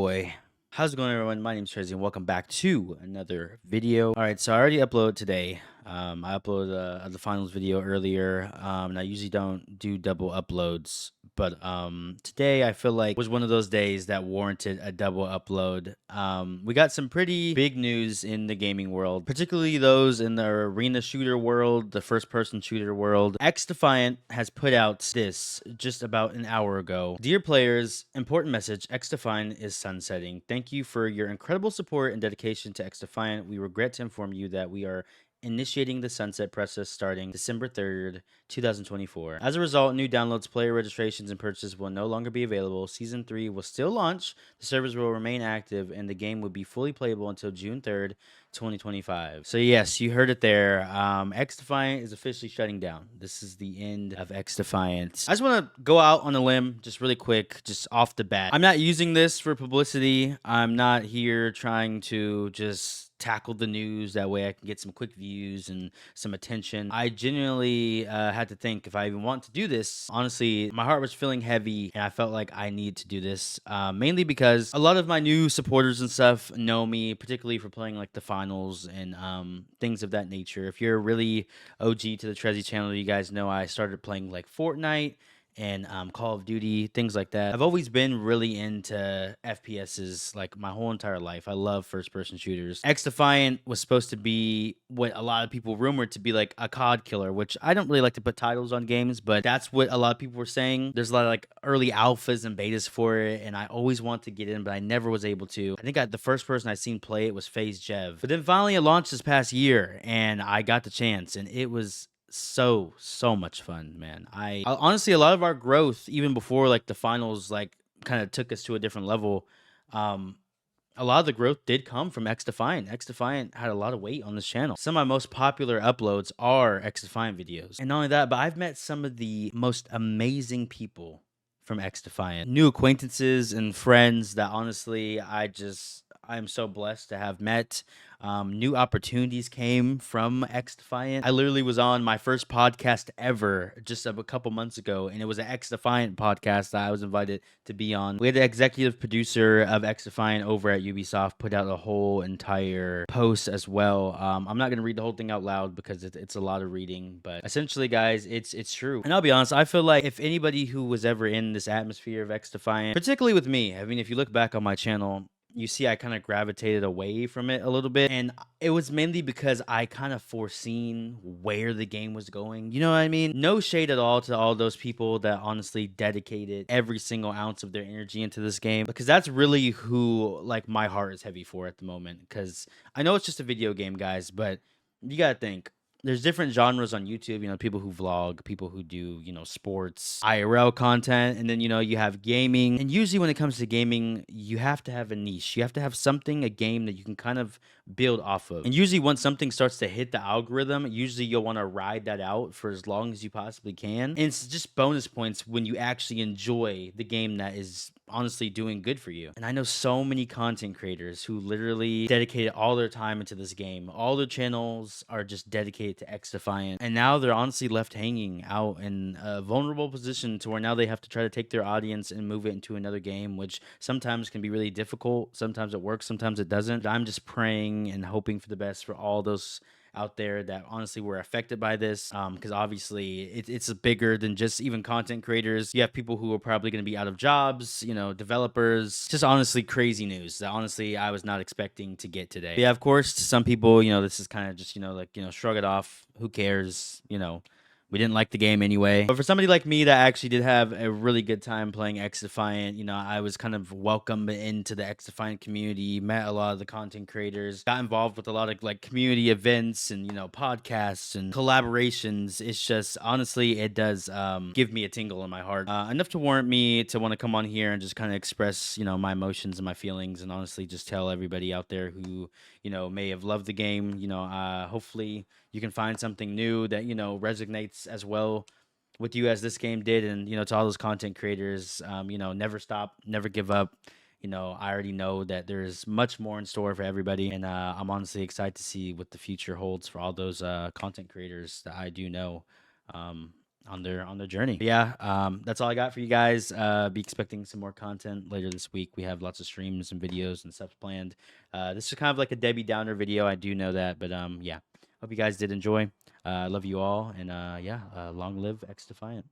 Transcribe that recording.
boy. How's it going, everyone? My name's Trezzie, and welcome back to another video. All right, so I already uploaded today. I uploaded the finals video earlier, and I usually don't do double uploads, but today I feel like was one of those days that warranted a double upload. We got some pretty big news in the gaming world, particularly those in the arena shooter world, the first-person shooter world. Xdefiant has put out this just about an hour ago. Dear players, important message, Xdefiant is sunsetting. Thank you for your incredible support and dedication to Xdefiant. We regret to inform you that we are initiating the sunset process starting December 3rd, 2024. As a result, new downloads, player registrations, and purchases will no longer be available. Season 3 will still launch, the servers will remain active, and the game will be fully playable until June 3rd, 2025. So yes, you heard it there. Xdefiant is officially shutting down. This is the end of Xdefiant. I just want to go out on a limb, just really quick, just off the bat. I'm not using this for publicity. I'm not here trying to just tackle the news. That way I can get some quick views and some attention. I genuinely had to think if I even want to do this. Honestly, my heart was feeling heavy and I felt like I need to do this, mainly because a lot of my new supporters and stuff know me, particularly for playing like the finals and things of that nature. If you're really OG to the Trezzie channel, you guys know I started playing like Fortnite and Call of Duty, things like that. I've always been really into FPSs like my whole entire life. I love first-person shooters. Xdefiant was supposed to be what a lot of people rumored to be like a COD killer, which I don't really like to put titles on games, but that's what a lot of people were saying. There's a lot of like early alphas and betas for it, and I always want to get in, but I never was able to. I think the first person I seen play it was FaZe Jev. But then finally it launched this past year, and I got the chance, and it was so much fun, man. I honestly, a lot of our growth even before like the finals like kind of took us to a different level, a lot of the growth did come from Xdefiant. Xdefiant had a lot of weight on this channel. Some of my most popular uploads are Xdefiant videos, and not only that, but I've met some of the most amazing people from Xdefiant, new acquaintances and friends that honestly I'm so blessed to have met. New opportunities came from Xdefiant. I literally was on my first podcast ever just a couple months ago, and it was an Xdefiant podcast that I was invited to be on. We had the executive producer of Xdefiant over at Ubisoft put out a whole entire post as well. I'm not going to read the whole thing out loud because it's a lot of reading, but essentially, guys, it's true. And I'll be honest, I feel like if anybody who was ever in this atmosphere of Xdefiant, particularly with me, I mean, if you look back on my channel, you see I kind of gravitated away from it a little bit, and it was mainly because I kind of foreseen where the game was going. You know what I mean? No shade at all to all those people that honestly dedicated every single ounce of their energy into this game, because that's really who like my heart is heavy for at the moment. Because I know it's just a video game, guys, but you gotta think, there's different genres on YouTube, people who vlog, people who do, sports, IRL content, and then, you have gaming. And usually when it comes to gaming, you have to have a niche. You have to have something, a game that you can kind of build off of. And usually when something starts to hit the algorithm, usually you'll want to ride that out for as long as you possibly can. And it's just bonus points when you actually enjoy the game that is honestly doing good for you. And I know so many content creators who literally dedicated all their time into this game. All their channels are just dedicated to Xdefiant, and now they're honestly left hanging out in a vulnerable position to where now they have to try to take their audience and move it into another game, which sometimes can be really difficult. Sometimes it works, sometimes it doesn't. But I'm just praying and hoping for the best for all those out there that honestly were affected by this, because obviously it's bigger than just even content creators. You have people who are probably going to be out of jobs, developers. Just honestly crazy news that honestly I was not expecting to get today. Yeah, of course, to some people, this is kind of just, shrug it off. Who cares? We didn't like the game anyway. But for somebody like me that actually did have a really good time playing Xdefiant, I was kind of welcomed into the Xdefiant community, met a lot of the content creators, got involved with a lot of like community events and, podcasts and collaborations. It's just, honestly, it does give me a tingle in my heart. Enough to warrant me to want to come on here and just kind of express, my emotions and my feelings, and honestly just tell everybody out there who, may have loved the game, hopefully you can find something new that, resonates as well with you as this game did. And, to all those content creators, never stop, never give up. I already know that there's much more in store for everybody. And I'm honestly excited to see what the future holds for all those content creators that I do know. on their journey. But yeah, that's all I got for you guys. Be expecting some more content later this week. We have lots of streams and videos and stuff planned. This is kind of like a Debbie Downer video. I do know that, but yeah. Hope you guys did enjoy. Love you all, and yeah, long live Xdefiant.